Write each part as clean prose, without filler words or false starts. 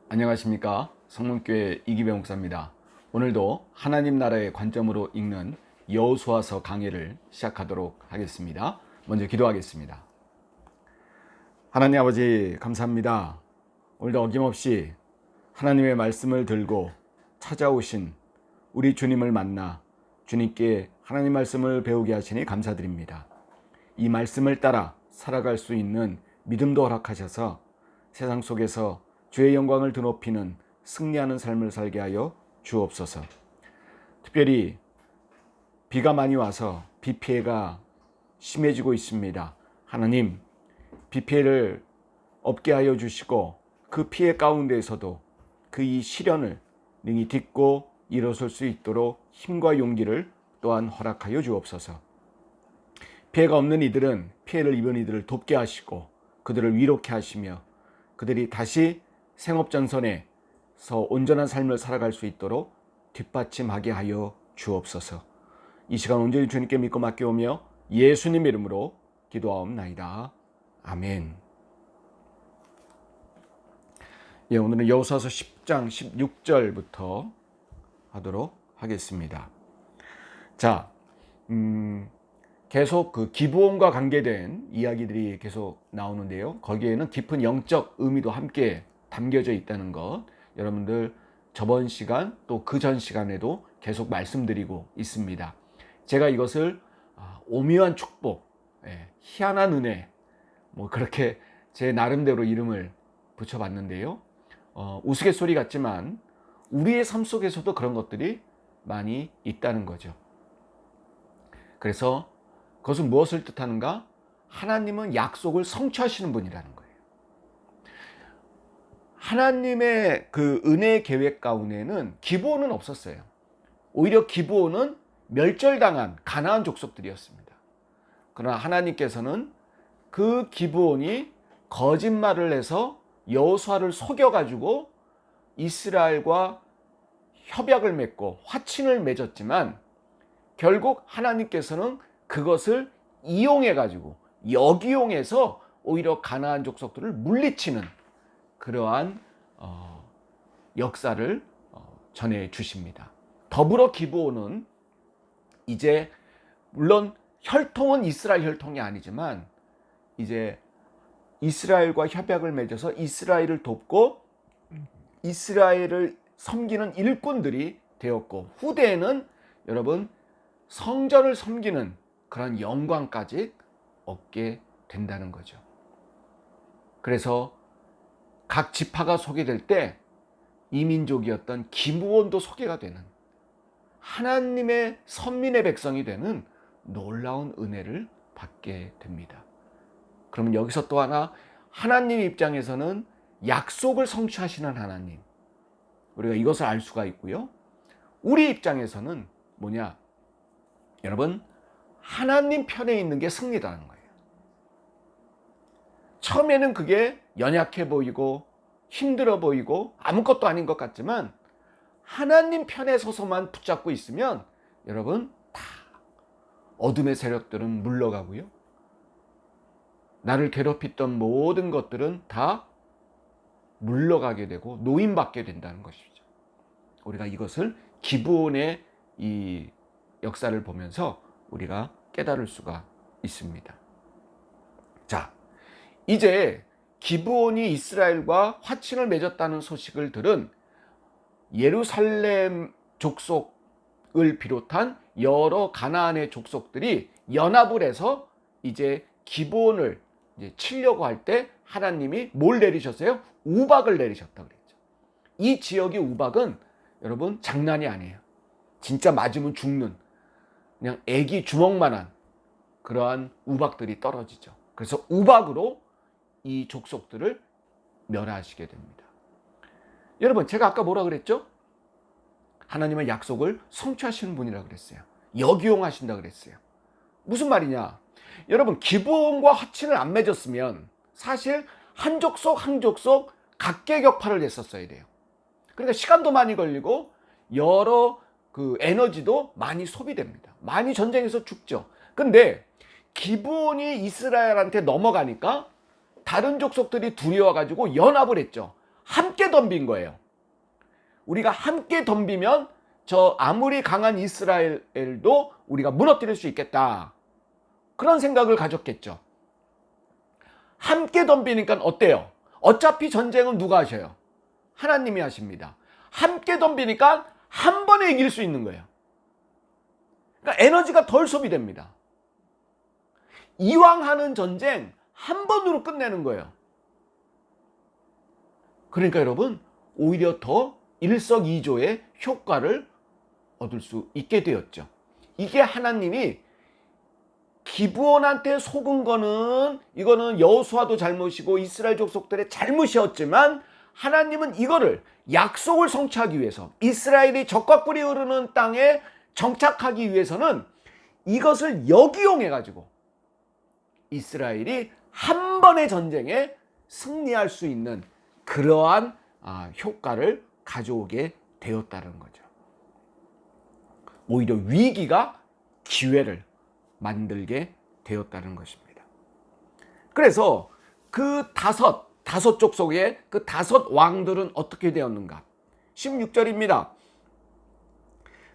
안녕하십니까, 성문교회 이기배 목사입니다. 오늘도 하나님 나라의 관점으로 읽는 여호수아서 강해를 시작하도록 하겠습니다. 먼저 기도하겠습니다. 하나님 아버지 감사합니다. 오늘도 어김없이 하나님의 말씀을 들고 찾아오신 우리 주님을 만나 주님께 하나님 말씀을 배우게 하시니 감사드립니다. 이 말씀을 따라 살아갈 수 있는 믿음도 허락하셔서 세상 속에서 주의 영광을 드높이는 승리하는 삶을 살게 하여 주옵소서. 특별히 비가 많이 와서 비 피해가 심해지고 있습니다. 하나님, 비 피해를 없게 하여 주시고 그 피해 가운데에서도 그 이 시련을 능히 딛고 일어설 수 있도록 힘과 용기를 또한 허락하여 주옵소서. 피해가 없는 이들은 피해를 입은 이들을 돕게 하시고 그들을 위로케 하시며 그들이 다시 생업전선에서 온전한 삶을 살아갈 수 있도록 뒷받침하게 하여 주옵소서. 이 시간 온전히 주님께 믿고 맡겨오며 예수님 이름으로 기도하옵나이다. 아멘. 오늘은 여호수아서 10장 16절부터 하도록 하겠습니다. 자, 계속 그 기브온과 관계된 이야기들이 계속 나오는데요. 거기에는 깊은 영적 의미도 함께 담겨져 있다는 것, 여러분들 저번 시간 또 그 전 시간에도 계속 말씀드리고 있습니다. 제가 이것을 오묘한 축복, 희한한 은혜, 그렇게 제 나름대로 이름을 붙여봤는데요. 우스갯소리 같지만 우리의 삶 속에서도 그런 것들이 많이 있다는 거죠. 그래서 그것은 무엇을 뜻하는가? 하나님은 약속을 성취하시는 분이라는 거예요. 하나님의 그 은혜 계획 가운데는 기브온은 없었어요. 오히려 기브온은 멸절당한 가나안 족속들이었습니다. 그러나 하나님께서는 그 기브온이 거짓말을 해서 여호수아를 속여가지고 이스라엘과 협약을 맺고 화친을 맺었지만 결국 하나님께서는 그것을 이용해가지고 역이용해서 오히려 가나안 족속들을 물리치는 그러한 역사를 전해 주십니다. 더불어 기브온은 이제 물론 혈통은 이스라엘 혈통이 아니지만 이제 이스라엘과 협약을 맺어서 이스라엘을 돕고 이스라엘을 섬기는 일꾼들이 되었고 후대에는 여러분 성전을 섬기는 그런 영광까지 얻게 된다는 거죠. 그래서 각 지파가 소개될 때 이민족이었던 기브온도 소개가 되는 하나님의 선민의 백성이 되는 놀라운 은혜를 받게 됩니다. 그러면 여기서 또 하나 하나님 입장에서는 약속을 성취하시는 하나님, 우리가 이것을 알 수가 있고요. 우리 입장에서는 뭐냐? 여러분, 하나님 편에 있는 게 승리라는 거예요. 처음에는 그게 연약해 보이고 힘들어 보이고 아무것도 아닌 것 같지만 하나님 편에 서서만 붙잡고 있으면 여러분 다 어둠의 세력들은 물러가고요. 나를 괴롭혔던 모든 것들은 다 물러가게 되고 노임받게 된다는 것이죠. 우리가 이것을 기브온의 이 역사를 보면서 우리가 깨달을 수가 있습니다. 자, 이제 기브온이 이스라엘과 화친을 맺었다는 소식을 들은 예루살렘 족속을 비롯한 여러 가나안의 족속들이 연합을 해서 이제 기브온을 이제 치려고 할 때 하나님이 뭘 내리셨어요? 우박을 내리셨다 그랬죠. 이 지역의 우박은 여러분 장난이 아니에요. 진짜 맞으면 죽는 그냥 애기 주먹만한 그러한 우박들이 떨어지죠. 그래서 우박으로 이 족속들을 멸하시게 됩니다. 여러분, 제가 아까 뭐라 그랬죠? 하나님은 약속을 성취하시는 분이라 그랬어요. 역이용하신다 그랬어요. 무슨 말이냐? 여러분, 기브온과 화친을 안 맺었으면 사실 한 족속 한 족속 각계격파를 했었어야 돼요. 그러니까 시간도 많이 걸리고 여러 그 에너지도 많이 소비됩니다. 많이 전쟁에서 죽죠. 근데 기브온이 이스라엘한테 넘어가니까 다른 족속들이 두려워가지고 연합을 했죠. 함께 덤빈 거예요. 우리가 함께 덤비면 저 아무리 강한 이스라엘도 우리가 무너뜨릴 수 있겠다. 그런 생각을 가졌겠죠. 함께 덤비니까 어때요? 어차피 전쟁은 누가 하셔요? 하나님이 하십니다. 함께 덤비니까 한 번에 이길 수 있는 거예요. 그러니까 에너지가 덜 소비됩니다. 이왕 하는 전쟁 한 번으로 끝내는 거예요. 그러니까 여러분, 오히려 더 일석이조의 효과를 얻을 수 있게 되었죠. 이게 하나님이 기브온한테 속은 거는 이거는 여호수아도 잘못이고 이스라엘 족속들의 잘못이었지만, 하나님은 이거를 약속을 성취하기 위해서, 이스라엘이 적과 꿀이 흐르는 땅에 정착하기 위해서는 이것을 역이용해 가지고 이스라엘이 한 번의 전쟁에 승리할 수 있는 그러한 효과를 가져오게 되었다는 거죠. 오히려 위기가 기회를 만들게 되었다는 것입니다. 그래서 그 다섯 족속의 그 다섯 왕들은 어떻게 되었는가? 16절입니다.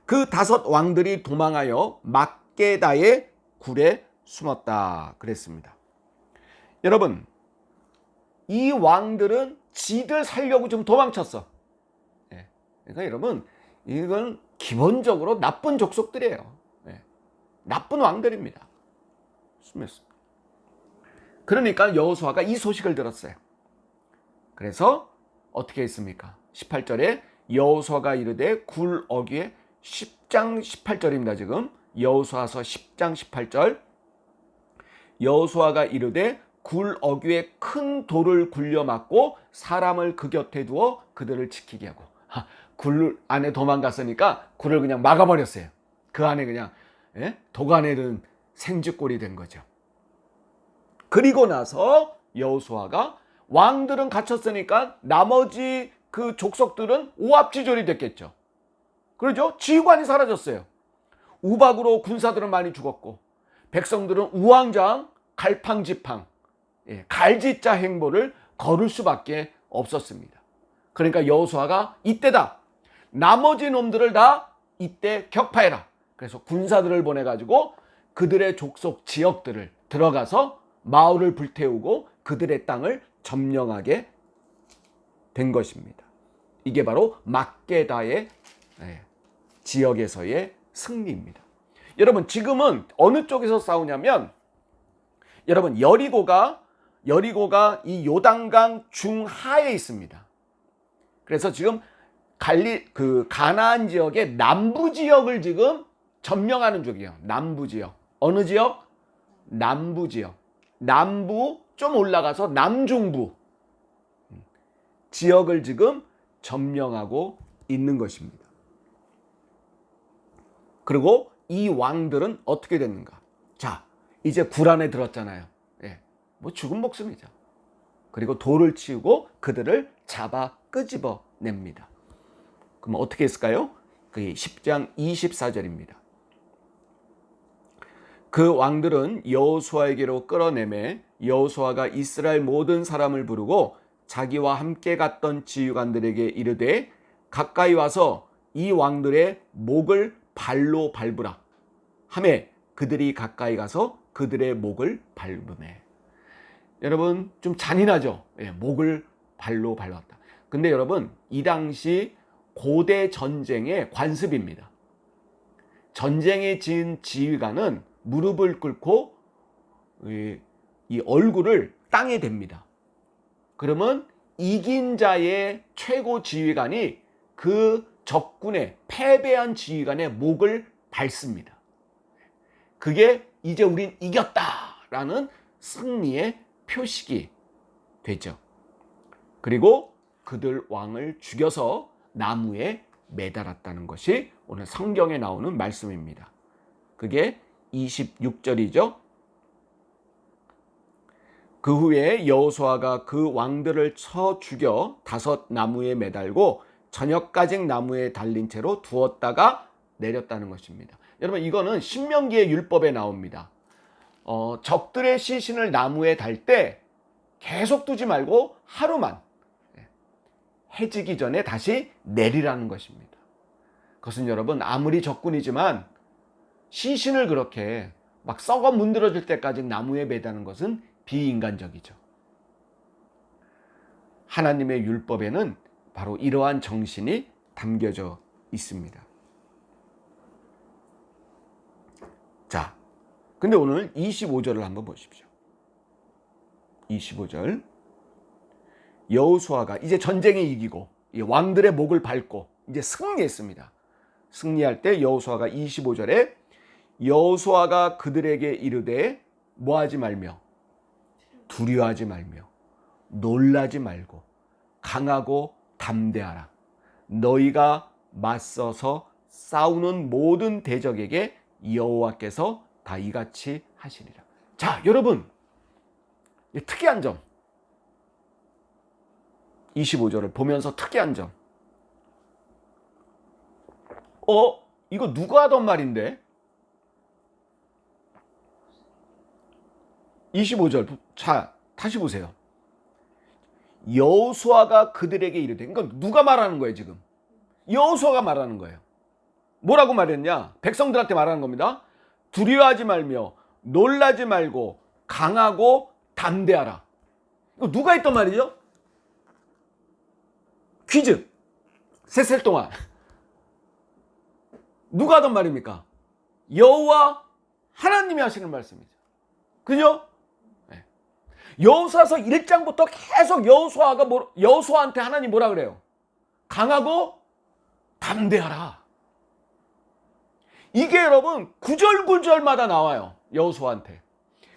그 다섯 왕들이 도망하여 막게다의 굴에 숨었다 그랬습니다. 여러분, 이 왕들은 지들 살려고 좀 도망쳤어. 그러니까 여러분, 이건 기본적으로 나쁜 족속들이에요. 나쁜 왕들입니다. 숨었습니다. 그러니까 여호수아가 이 소식을 들었어요. 그래서 어떻게 했습니까? 18절에 여호수아가 이르되 굴 어귀에 10장 18절입니다. 지금 여호수아서 10장 18절, 여호수아가 이르되 굴 어귀에 큰 돌을 굴려 막고 사람을 그 곁에 두어 그들을 지키게 하고. 굴 안에 도망갔으니까 굴을 그냥 막아버렸어요. 그 안에 그냥 도가내는 생쥐꼴이 된 거죠. 그리고 나서 여호수아가, 왕들은 갇혔으니까 나머지 그 족속들은 오합지졸이 됐겠죠. 그러죠? 지휘관이 사라졌어요. 우박으로 군사들은 많이 죽었고, 백성들은 우왕좌왕 갈팡지팡, 갈지자 행보를 걸을 수밖에 없었습니다. 그러니까 여호수아가 이때다, 나머지 놈들을 다 이때 격파해라. 그래서 군사들을 보내가지고 그들의 족속 지역들을 들어가서 마을을 불태우고 그들의 땅을 점령하게 된 것입니다. 이게 바로 막게다의 지역에서의 승리입니다. 여러분, 지금은 어느 쪽에서 싸우냐면, 여러분, 여리고가 이 요단강 중하에 있습니다. 그래서 지금 가나안 지역의 남부 지역을 지금 점령하는 중이에요. 남부 지역. 어느 지역? 남부 지역. 남부 좀 올라가서 남중부 지역을 지금 점령하고 있는 것입니다. 그리고 이 왕들은 어떻게 됐는가? 자, 이제 굴 안에 들었잖아요. 죽은 목숨이죠. 그리고 돌을 치우고 그들을 잡아 끄집어냅니다. 그럼 어떻게 했을까요? 그게 10장 24절입니다. 그 왕들은 여호수아에게로 끌어내매 여호수아가 이스라엘 모든 사람을 부르고 자기와 함께 갔던 지휘관들에게 이르되 가까이 와서 이 왕들의 목을 발로 밟으라 하매 그들이 가까이 가서 그들의 목을 밟으매. 여러분, 좀 잔인하죠? 목을 발로 밟았다. 근데 여러분, 이 당시 고대 전쟁의 관습입니다. 전쟁에 진 지휘관은 무릎을 꿇고 이 얼굴을 땅에 댑니다. 그러면 이긴 자의 최고 지휘관이 그 적군의 패배한 지휘관의 목을 밟습니다. 그게 이제 우린 이겼다라는 승리의 표식이 되죠. 그리고 그들 왕을 죽여서 나무에 매달았다는 것이 오늘 성경에 나오는 말씀입니다. 그게 26절이죠. 그 후에 여호수아가 그 왕들을 쳐 죽여 다섯 나무에 매달고 저녁까지 나무에 달린 채로 두었다가 내렸다는 것입니다. 여러분, 이거는 신명기의 율법에 나옵니다. 적들의 시신을 나무에 달 때 계속 두지 말고 하루만, 해지기 전에 다시 내리라는 것입니다. 그것은 여러분 아무리 적군이지만 시신을 그렇게 막 썩어 문드러질 때까지 나무에 매다는 것은 비인간적이죠. 하나님의 율법에는 바로 이러한 정신이 담겨져 있습니다. 자, 근데 오늘 25절을 한번 보십시오. 25절. 여호수아가 이제 전쟁에 이기고 왕들의 목을 밟고 이제 승리했습니다. 승리할 때 여호수아가 25절에 여호수아가 그들에게 이르되 뭐하지 말며 두려워하지 말며 놀라지 말고 강하고 담대하라. 너희가 맞서서 싸우는 모든 대적에게 여호와께서 다 이같이 하시리라. 자, 여러분, 특이한 점 25절을 보면서 특이한 점, 이거 누가 하던 말인데? 25절, 자, 다시 보세요. 여호수아가 그들에게 이르되, 그러니까 누가 말하는 거예요 지금? 여호수아가 말하는 거예요. 뭐라고 말했냐? 백성들한테 말하는 겁니다. 두려워하지 말며 놀라지 말고 강하고 담대하라. 이거 누가 했던 말이죠? 퀴즈. 셋셀 동안 누가 하던 말입니까? 여호와 하나님이 하시는 말씀이죠. 그죠? 네. 여호수아서 1장부터 계속 여호수아한테 하나님 뭐라 그래요? 강하고 담대하라. 이게 여러분 구절구절마다 나와요. 여호수아한테.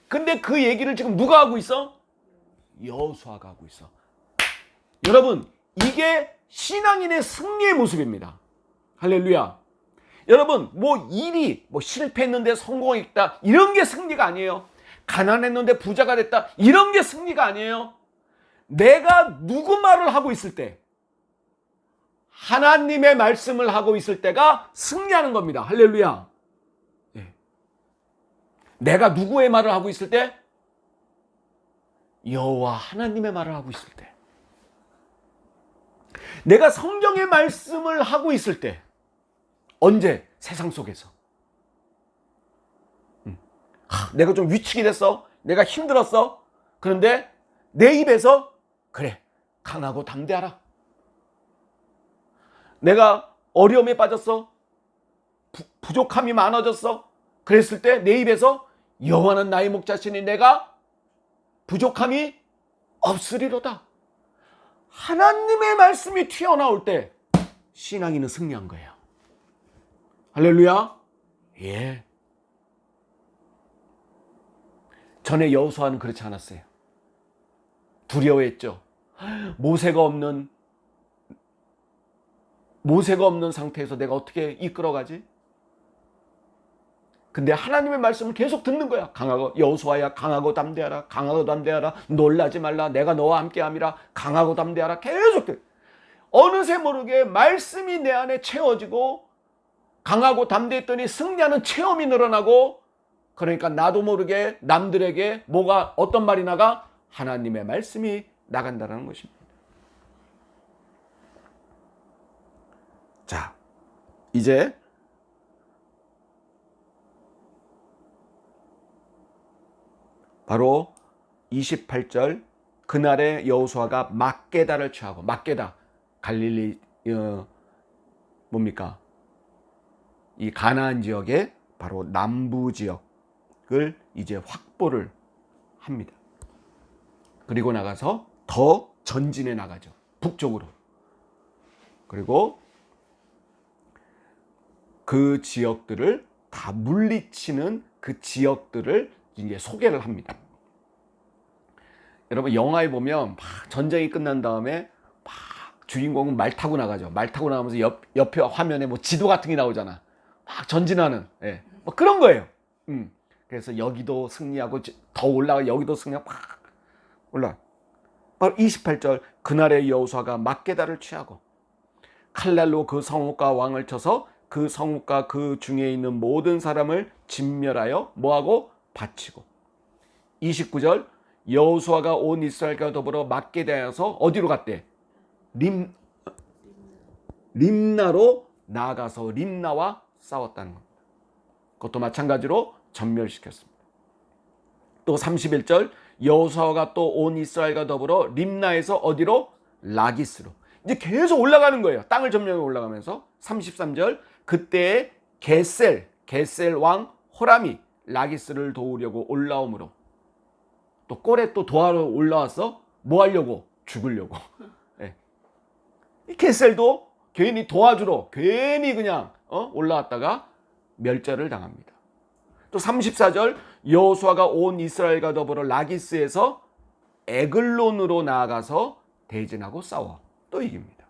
근데 그 얘기를 지금 누가 하고 있어? 여호수아가 하고 있어. 여러분, 이게 신앙인의 승리의 모습입니다. 할렐루야. 여러분, 일이 실패했는데 성공했다 이런 게 승리가 아니에요. 가난했는데 부자가 됐다 이런 게 승리가 아니에요. 내가 누구 말을 하고 있을 때, 하나님의 말씀을 하고 있을 때가 승리하는 겁니다. 할렐루야. 네. 내가 누구의 말을 하고 있을 때? 여호와 하나님의 말을 하고 있을 때. 내가 성경의 말씀을 하고 있을 때. 언제? 세상 속에서. 내가 좀 위축이 됐어. 내가 힘들었어. 그런데 내 입에서 그래, 강하고 담대하라. 내가 어려움에 빠졌어. 부족함이 많아졌어. 그랬을 때 내 입에서 여호와는 나의 목자시니 내가 부족함이 없으리로다. 하나님의 말씀이 튀어나올 때 신앙인은 승리한 거예요. 할렐루야. 예. 전에 여호수아는 그렇지 않았어요. 두려워했죠. 모세가 없는 상태에서 내가 어떻게 이끌어가지? 근데 하나님의 말씀을 계속 듣는 거야. 여호수아야 강하고 담대하라. 강하고 담대하라. 놀라지 말라. 내가 너와 함께함이라. 강하고 담대하라. 계속 어느새 모르게 말씀이 내 안에 채워지고 강하고 담대했더니 승리하는 체험이 늘어나고, 그러니까 나도 모르게 남들에게 어떤 말이 나가? 하나님의 말씀이 나간다는 것입니다. 자, 이제 바로 28절, 그날에 여호수아가 막게다를 취하고, 막게다 갈릴리 뭡니까? 이 가나안 지역의 바로 남부 지역을 이제 확보를 합니다. 그리고 나가서 더 전진해 나가죠. 북쪽으로. 그리고 그 지역들을 다 물리치는 그 지역들을 이제 소개를 합니다. 여러분, 영화에 보면 막 전쟁이 끝난 다음에 막 주인공은 말 타고 나가죠. 말 타고 나가면서 옆에 화면에 지도 같은 게 나오잖아. 막 전진하는, 예. 그런 거예요. 그래서 여기도 승리하고 더 올라가, 여기도 승리하고 막 올라. 바로 28절, 그날의 여호수아가 막게다를 취하고 칼날로 그 성읍과 왕을 쳐서 그 성읍과 그 중에 있는 모든 사람을 진멸하여 뭐하고? 바치고. 29절, 여호수아가 온 이스라엘과 더불어 막게다에서 어디로 갔대? 림나로 나아가서 림나와 싸웠다는 겁니다. 그것도 마찬가지로 전멸시켰습니다. 또 31절 여호수아가 또 온 이스라엘과 더불어 림나에서 어디로? 라기스로. 이제 계속 올라가는 거예요. 땅을 점령해 올라가면서 33절 그때에 게셀 왕 호람이 라기스를 도우려고 올라오므로 또 꼴에 또 도하러 올라와서 뭐 하려고? 죽으려고. 네. 이 게셀도 괜히 도와주러 괜히 그냥 올라왔다가 멸절을 당합니다. 또 34절 여호수아가 온 이스라엘과 더불어 라기스에서 에글론으로 나아가서 대진하고 싸워 또 이깁니다.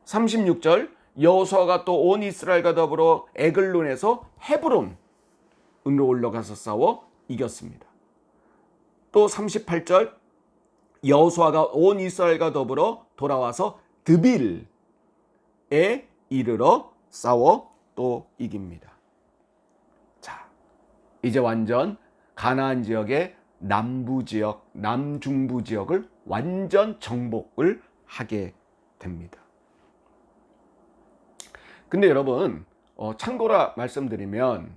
36절 여호수아가 또 온 이스라엘과 더불어 에글론에서 헤브론으로 올라가서 싸워 이겼습니다. 또 38절 여호수아가 온 이스라엘과 더불어 돌아와서 드빌에 이르러 싸워 또 이깁니다. 자, 이제 완전 가나안 지역의 남부 지역, 남중부 지역을 완전 정복을 하게 됩니다. 근데 여러분, 참고로 말씀드리면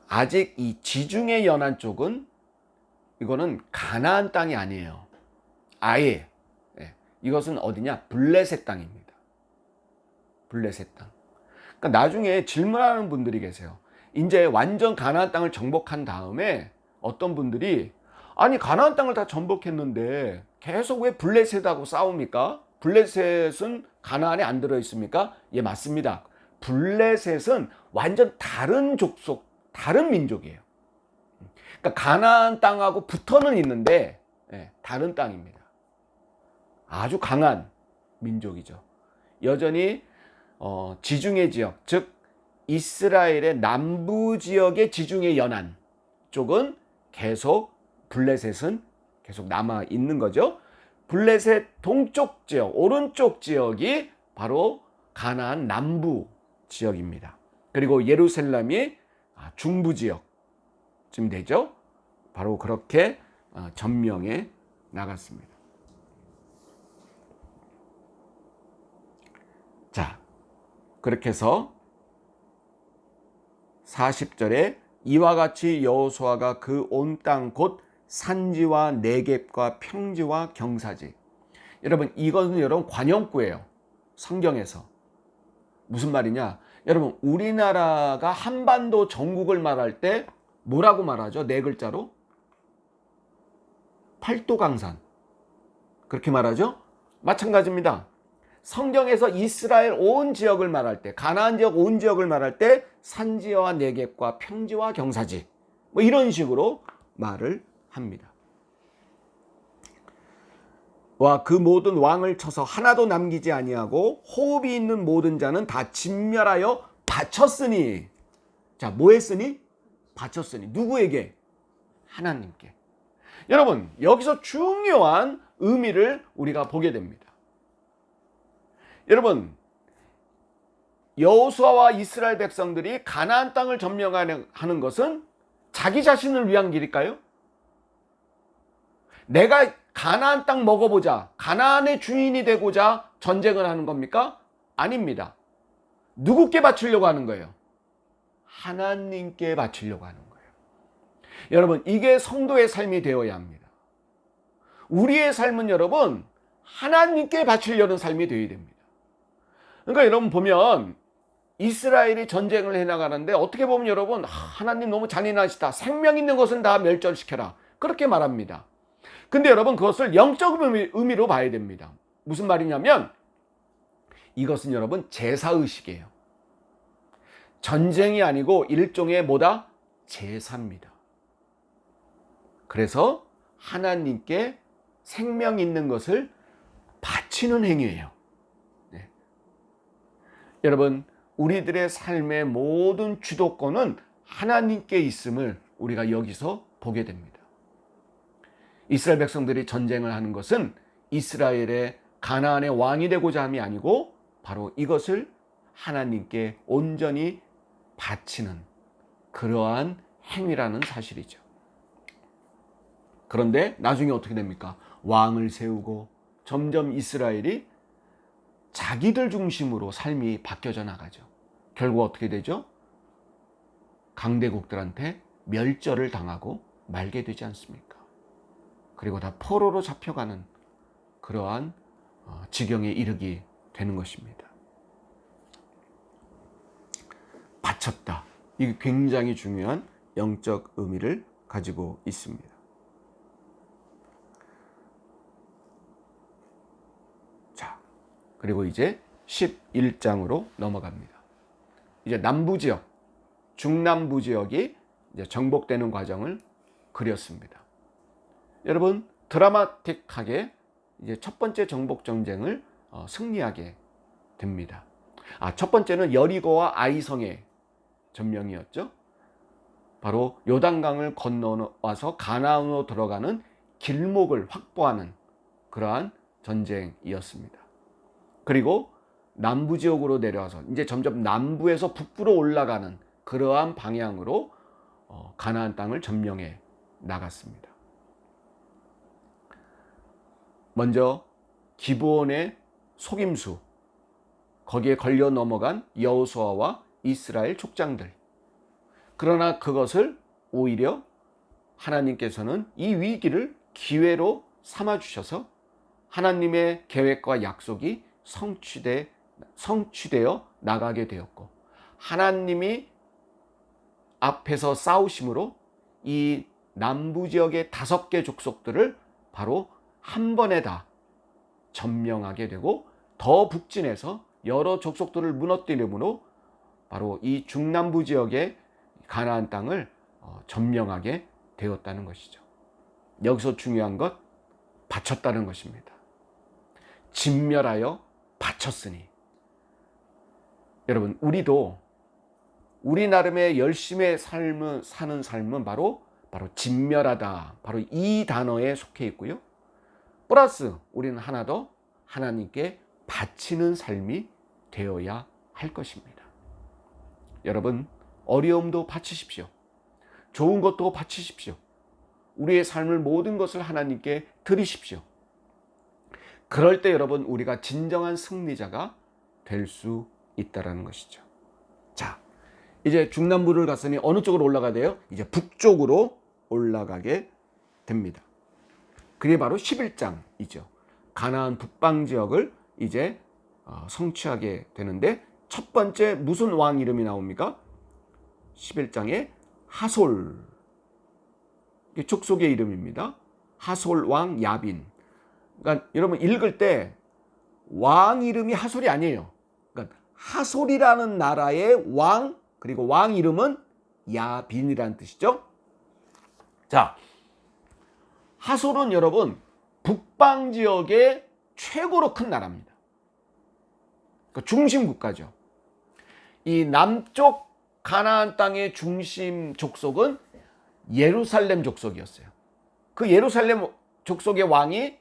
아직 이 지중해 연안 쪽은 이거는 가나안 땅이 아니에요. 아예. 이것은 어디냐? 블레셋 땅입니다. 블레셋 땅. 그러니까 나중에 질문하는 분들이 계세요. 이제 완전 가나안 땅을 정복한 다음에 어떤 분들이 아니 가나안 땅을 다 정복했는데 계속 왜 블레셋하고 싸웁니까? 블레셋은 가나안에 안 들어있습니까? 예, 맞습니다. 블레셋은 완전 다른 족속, 다른 민족이에요. 그러니까 가나안 땅하고 붙어는 있는데 다른 땅입니다. 아주 강한 민족이죠. 여전히 지중해 지역, 즉 이스라엘의 남부 지역의 지중해 연안 쪽은 계속 블레셋은 계속 남아 있는 거죠. 블레셋 동쪽 지역, 오른쪽 지역이 바로 가나안 남부 지역입니다. 그리고 예루살렘이 중부 지역쯤 되죠. 바로 그렇게 점령해 나갔습니다. 자, 그렇게 해서 40절에 이와 같이 여호수아가 그 온 땅 곧 산지와 네겝과 평지와 경사지. 여러분 이것은 여러분 관용구예요. 성경에서. 무슨 말이냐? 여러분 우리나라가 한반도 전국을 말할 때 뭐라고 말하죠? 네 글자로? 팔도강산. 그렇게 말하죠? 마찬가지입니다. 성경에서 이스라엘 온 지역을 말할 때, 가나안 지역 온 지역을 말할 때 산지와 네겝과 평지와 경사지 뭐 이런 식으로 말을 합니다. 와, 그 모든 왕을 쳐서 하나도 남기지 아니하고 호흡이 있는 모든 자는 다 진멸하여 바쳤으니. 자, 뭐 했으니? 바쳤으니. 누구에게? 하나님께. 여러분, 여기서 중요한 의미를 우리가 보게 됩니다. 여러분, 여호수아와 이스라엘 백성들이 가나안 땅을 점령하는 것은 자기 자신을 위한 길일까요? 내가 가나안 땅 먹어보자, 가나안의 주인이 되고자 전쟁을 하는 겁니까? 아닙니다. 누구께 바치려고 하는 거예요? 하나님께 바치려고 하는 거예요. 여러분, 이게 성도의 삶이 되어야 합니다. 우리의 삶은 여러분 하나님께 바치려는 삶이 되어야 됩니다. 그러니까 여러분 보면 이스라엘이 전쟁을 해나가는데 어떻게 보면 여러분 하나님 너무 잔인하시다. 생명 있는 것은 다 멸절시켜라. 그렇게 말합니다. 근데 여러분 그것을 영적 의미로 봐야 됩니다. 무슨 말이냐면 이것은 여러분 제사의식이에요. 전쟁이 아니고 일종의 뭐다? 제사입니다. 그래서 하나님께 생명 있는 것을 바치는 행위예요. 네. 여러분 우리들의 삶의 모든 주도권은 하나님께 있음을 우리가 여기서 보게 됩니다. 이스라엘 백성들이 전쟁을 하는 것은 이스라엘의 가나안의 왕이 되고자 함이 아니고 바로 이것을 하나님께 온전히 바치는 그러한 행위라는 사실이죠. 그런데 나중에 어떻게 됩니까? 왕을 세우고 점점 이스라엘이 자기들 중심으로 삶이 바뀌어져 나가죠. 결국 어떻게 되죠? 강대국들한테 멸절을 당하고 말게 되지 않습니까? 그리고 다 포로로 잡혀가는 그러한 지경에 이르게 되는 것입니다. 바쳤다. 이게 굉장히 중요한 영적 의미를 가지고 있습니다. 자, 그리고 이제 11장으로 넘어갑니다. 이제 남부 지역, 중남부 지역이 이제 정복되는 과정을 그렸습니다. 여러분, 드라마틱하게 이제 첫 번째 정복 전쟁을 승리하게 됩니다. 첫 번째는 여리고와 아이성의 전명이었죠. 바로 요단강을 건너와서 가나안으로 들어가는 길목을 확보하는 그러한 전쟁이었습니다. 그리고 남부 지역으로 내려와서 이제 점점 남부에서 북부로 올라가는 그러한 방향으로 가나안 땅을 점령해 나갔습니다. 먼저 기브온의 속임수, 거기에 걸려 넘어간 여호수아와 이스라엘 족장들. 그러나 그것을 오히려 하나님께서는 이 위기를 기회로 삼아주셔서 하나님의 계획과 약속이 성취되어 나가게 되었고, 하나님이 앞에서 싸우심으로 이 남부 지역의 5개 족속들을 바로 한 번에 다 점령하게 되고, 더 북진해서 여러 족속들을 무너뜨림으로 바로 이 중남부 지역의 가나안 땅을 점령하게 되었다는 것이죠. 여기서 중요한 것, 바쳤다는 것입니다. 진멸하여 바쳤으니. 여러분, 우리도 우리 나름의 열심히 사는 삶은 바로 진멸하다, 바로 이 단어에 속해 있고요. 플러스 우리는 하나 더 하나님께 바치는 삶이 되어야 할 것입니다. 여러분, 어려움도 바치십시오. 좋은 것도 바치십시오. 우리의 삶을 모든 것을 하나님께 드리십시오. 그럴 때 여러분, 우리가 진정한 승리자가 될 수 있다는 것이죠. 자, 이제 중남부를 갔으니 어느 쪽으로 올라가야 돼요? 이제 북쪽으로 올라가게 됩니다. 그게 바로 11장이죠. 가나안 북방 지역을 이제 성취하게 되는데, 첫 번째 무슨 왕 이름이 나옵니까? 11장에 하솔, 족속의 이름입니다. 하솔 왕 야빈. 그러니까 여러분 읽을 때 왕 이름이 하솔이 아니에요. 그러니까 하솔이라는 나라의 왕, 그리고 왕 이름은 야빈이라는 뜻이죠. 자, 하솔은 여러분 북방 지역의 최고로 큰 나라입니다. 그러니까 중심 국가죠. 이 남쪽 가나안 땅의 중심 족속은 예루살렘 족속이었어요. 그 예루살렘 족속의 왕이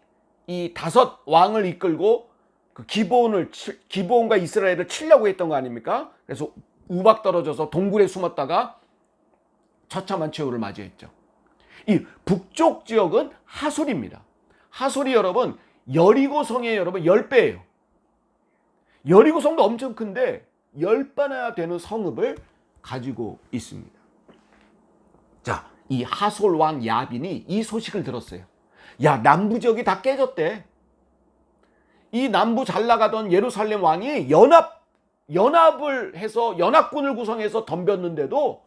이 5 왕을 이끌고 그 기브온과 이스라엘을 치려고 했던 거 아닙니까? 그래서 우박 떨어져서 동굴에 숨었다가 처참한 최후를 맞이했죠. 이 북쪽 지역은 하솔입니다. 하솔이 여러분 여리고성의 여러분 10배예요. 여리고성도 엄청 큰데 10배나 되는 성읍을 가지고 있습니다. 자, 이 하솔 왕 야빈이 이 소식을 들었어요. 야, 남부 지역이 다 깨졌대. 이 남부 잘 나가던 예루살렘 왕이 연합을 해서 연합군을 구성해서 덤볐는데도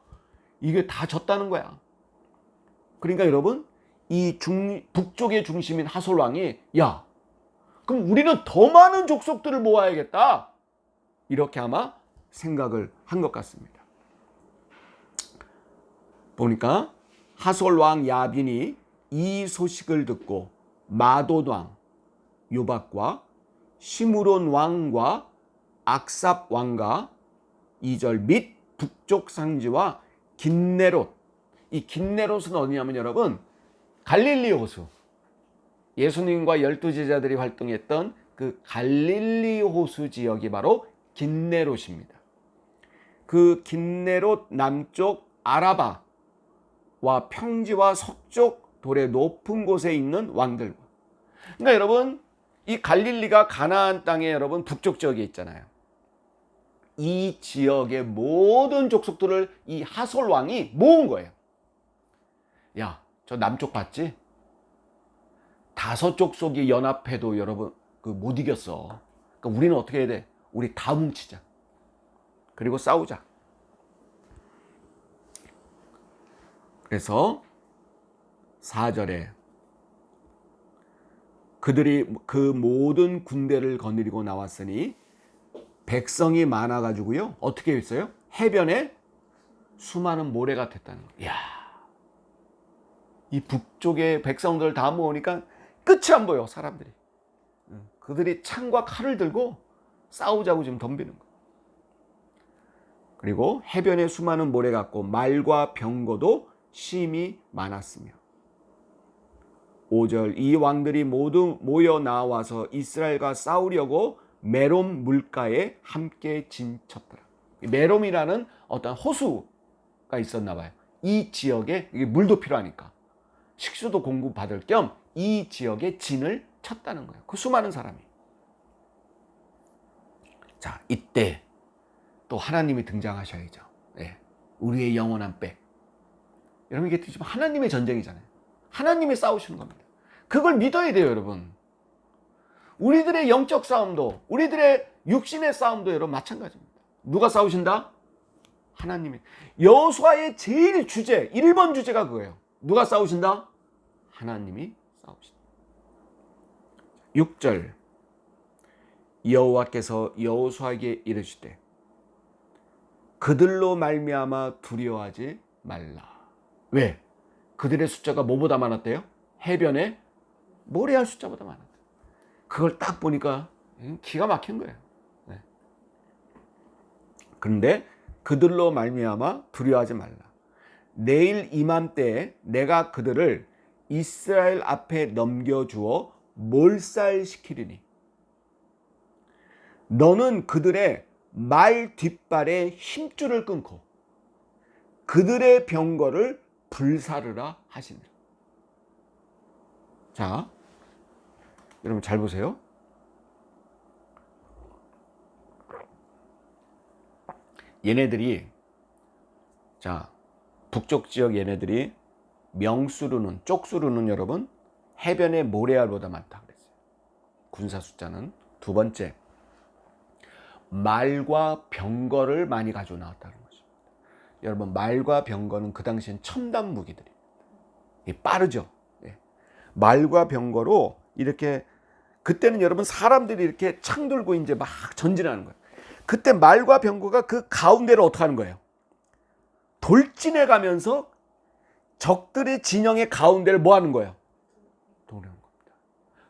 이게 다 졌다는 거야. 그러니까 여러분, 이 북쪽의 중심인 하솔 왕이, 야, 그럼 우리는 더 많은 족속들을 모아야겠다, 이렇게 아마 생각을 한 것 같습니다. 보니까 하솔 왕 야빈이 이 소식을 듣고 마돈 왕 요박과 시므론 왕과 악삽 왕과 2절 및 북쪽 상지와 긴네롯. 이 긴네롯은 어디냐면 여러분 갈릴리 호수, 예수님과 12제자들이 활동했던 그 갈릴리 호수 지역이 바로 긴네롯입니다. 그 긴네롯 남쪽 아라바와 평지와 서쪽 돌의 높은 곳에 있는 왕들. 그러니까 여러분, 이 갈릴리가 가나안 땅에 여러분 북쪽 지역에 있잖아요. 이 지역의 모든 족속들을 이 하솔 왕이 모은 거예요. 야, 저 남쪽 봤지? 5 족속이 연합해도 여러분 못 이겼어. 그러니까 우리는 어떻게 해야 돼? 우리 다 뭉치자. 그리고 싸우자. 그래서 4절에 그들이 그 모든 군대를 거느리고 나왔으니 백성이 많아가지고요. 어떻게 했어요? 해변에 수많은 모래가 됐다는 거예요. 이야, 이 북쪽의 백성들 다 모으니까 끝이 안 보여, 사람들이. 그들이 창과 칼을 들고 싸우자고 지금 덤비는 거예요. 그리고 해변에 수많은 모래 같고 말과 병거도 심히 많았으며 5절 이 왕들이 모두 모여 나와서 이스라엘과 싸우려고 메롬 물가에 함께 진쳤더라. 메롬이라는 어떤 호수가 있었나 봐요. 이 지역에 물도 필요하니까 식수도 공급받을 겸 이 지역에 진을 쳤다는 거예요. 그 수많은 사람이. 자, 이때 또 하나님이 등장하셔야죠. 네. 우리의 영원한 백. 여러분, 이게 지금 하나님의 전쟁이잖아요. 하나님이 싸우시는 겁니다. 그걸 믿어야 돼요, 여러분. 우리들의 영적 싸움도, 우리들의 육신의 싸움도 여러분 마찬가지입니다. 누가 싸우신다? 하나님이. 여호수아의 제일 주제, 1번 주제가 그거예요. 누가 싸우신다? 하나님이 싸우신다. 6절 여호와께서 여호수아에게 이르시되 그들로 말미암아 두려워하지 말라. 왜? 그들의 숫자가 뭐보다 많았대요? 해변에 모래알 숫자보다 많았대. 그걸 딱 보니까 기가 막힌 거예요. 네. 그런데 그들로 말미암아 두려워하지 말라. 내일 이맘때에 내가 그들을 이스라엘 앞에 넘겨주어 몰살시키리니 너는 그들의 말 뒷발에 힘줄을 끊고 그들의 병거를 불사르라 하시니라. 자, 여러분 잘 보세요. 얘네들이, 자, 북쪽 지역 얘네들이 명수로는, 쪽수로는 여러분 해변의 모래알보다 많다 그랬어요. 군사 숫자는. 두 번째, 말과 병거를 많이 가지고 나왔다는 것입니다. 여러분, 말과 병거는 그 당시엔 첨단 무기들입니다. 빠르죠. 말과 병거로 이렇게, 그때는 여러분 사람들이 이렇게 창 들고 이제 막 전진하는 거예요. 그때 말과 병거가 그 가운데를 어떻게 하는 거예요? 돌진해 가면서 적들의 진영의 가운데를 뭐 하는 거예요? 도는 겁니다.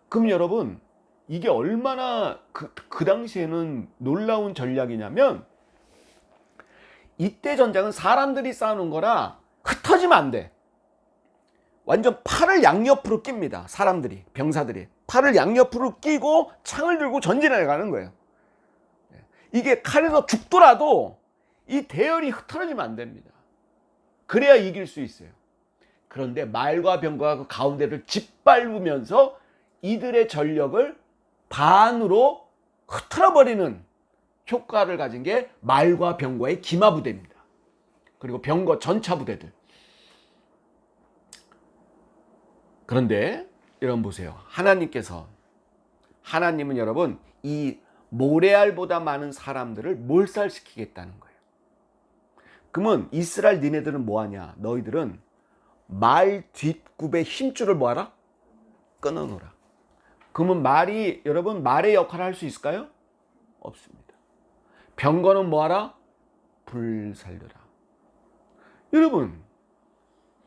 그럼 여러분, 이게 얼마나 그 당시에는 놀라운 전략이냐면, 이때 전장은 사람들이 싸우는 거라 흩어지면 안 돼. 완전 팔을 양옆으로 낍니다. 사람들이, 병사들이 팔을 양옆으로 끼고 창을 들고 전진해 가는 거예요. 이게 칼에서 죽더라도 이 대열이 흩어지면 안 됩니다. 그래야 이길 수 있어요. 그런데 말과 병거가 그 가운데를 짓밟으면서 이들의 전력을 반으로 흐트러버리는 효과를 가진 게 말과 병거의 기마부대입니다. 그리고 병거 전차 부대들. 그런데 여러분 보세요. 하나님은 여러분 이 모래알보다 많은 사람들을 몰살시키겠다는 거예요. 그러면 이스라엘 니네들은 뭐하냐? 너희들은 말 뒷굽의 힘줄을 뭐하라? 끊어놓으라. 그러면 여러분 말의 역할을 할 수 있을까요? 없습니다. 병거는 뭐하라? 불살려라. 여러분,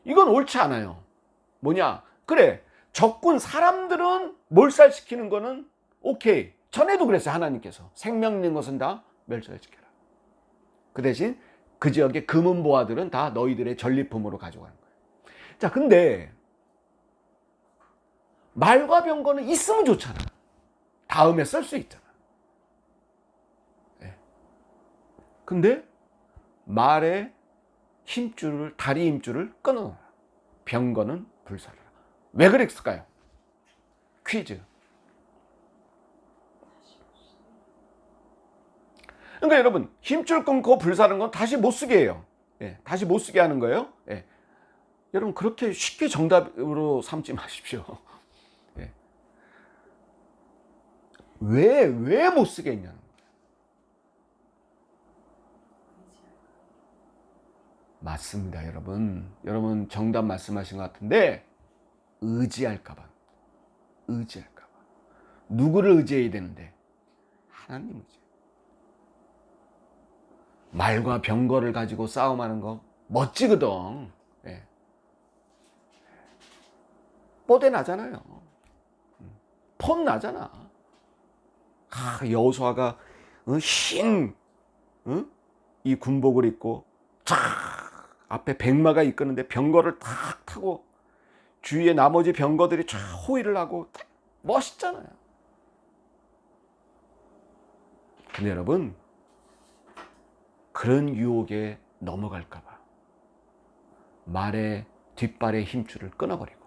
이건 옳지 않아요. 뭐냐? 그래, 적군 사람들은 몰살시키는 거는 오케이. 전에도 그랬어요. 하나님께서 생명 있는 것은 다 멸절시켜라. 그 대신 그 지역의 금은 보화들은 다 너희들의 전리품으로 가져가는 거예요. 자, 근데 말과 병거는 있으면 좋잖아. 다음에 쓸 수 있잖아. 네. 근데 말의 힘줄을, 다리 힘줄을 끊어놔라. 병거는 불살라라. 왜 그랬을까요? 퀴즈. 그러니까 여러분, 힘줄 끊고 불사르는 건 다시 못 쓰게 해요. 예, 다시 못 쓰게 하는 거예요. 예. 여러분, 그렇게 쉽게 정답으로 삼지 마십시오. 예. 왜 못 쓰게 했냐는 거예요. 맞습니다, 여러분. 여러분 정답 말씀하신 것 같은데, 의지할까봐. 누구를 의지해야 되는데? 하나님 의지. 말과 병거를 가지고 싸움하는 거 멋지거든. 예. 뽀대 나잖아요. 폼 나잖아. 여호수아가 흰 이 군복을 입고 쫙 앞에 백마가 이끄는데 병거를 탁 타고 주위에 나머지 병거들이 쫙 호위를 하고 멋있잖아요. 근데 여러분, 그런 유혹에 넘어갈까봐 말의 뒷발의 힘줄을 끊어버리고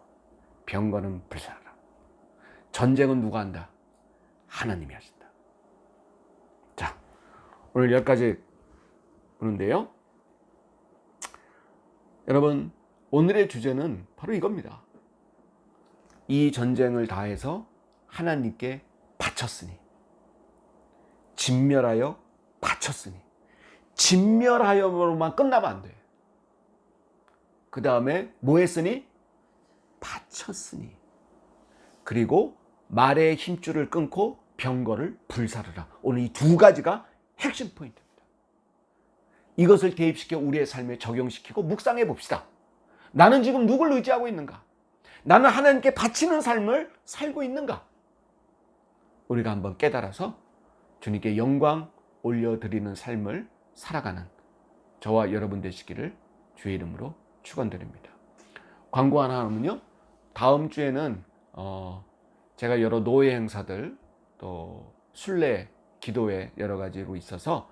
병거는 불사르라. 전쟁은 누가 한다? 하나님이 하신다. 자, 오늘 여기까지 보는데요. 여러분, 오늘의 주제는 바로 이겁니다. 이 전쟁을 다해서 하나님께 바쳤으니, 진멸하여 바쳤으니, 진멸하여로만 끝나면 안 돼. 그 다음에 뭐 했으니? 바쳤으니. 그리고 말의 힘줄을 끊고 병거를 불사르라. 오늘 이 두 가지가 핵심 포인트입니다. 이것을 대입시켜 우리의 삶에 적용시키고 묵상해 봅시다. 나는 지금 누굴 의지하고 있는가? 나는 하나님께 바치는 삶을 살고 있는가? 우리가 한번 깨달아서 주님께 영광 올려드리는 삶을 살아가는 저와 여러분 되시기를 주의 이름으로 축원드립니다. 광고 하나 하면요, 다음 주에는 제가 여러 노예 행사들 또 순례 기도회 여러 가지로 있어서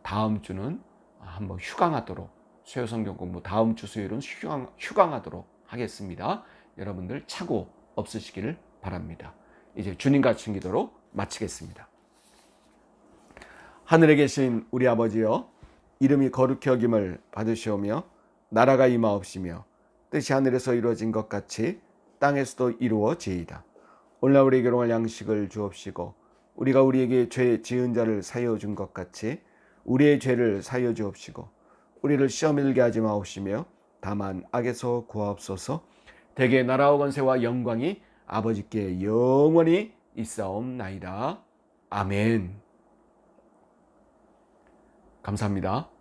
다음 주는 한번 휴강하도록, 수요 성경 공부 다음 주 수요일은 휴강하도록 하겠습니다. 여러분들 착오 없으시기를 바랍니다. 이제 주님 같은 기도로 마치겠습니다. 하늘에 계신 우리 아버지여, 이름이 거룩히 여김을 받으시오며 나라가 임하옵시며 뜻이 하늘에서 이루어진 것 같이 땅에서도 이루어지이다. 오늘날 우리에게 일용할 양식을 주옵시고 우리가 우리에게 죄 지은 자를 사하여 준 것 같이 우리의 죄를 사하여 주옵시고 우리를 시험에 들게 하지 마옵시며 다만 악에서 구하옵소서. 대개 나라와 권세와 영광이 아버지께 영원히 있사옵나이다. 아멘. 감사합니다.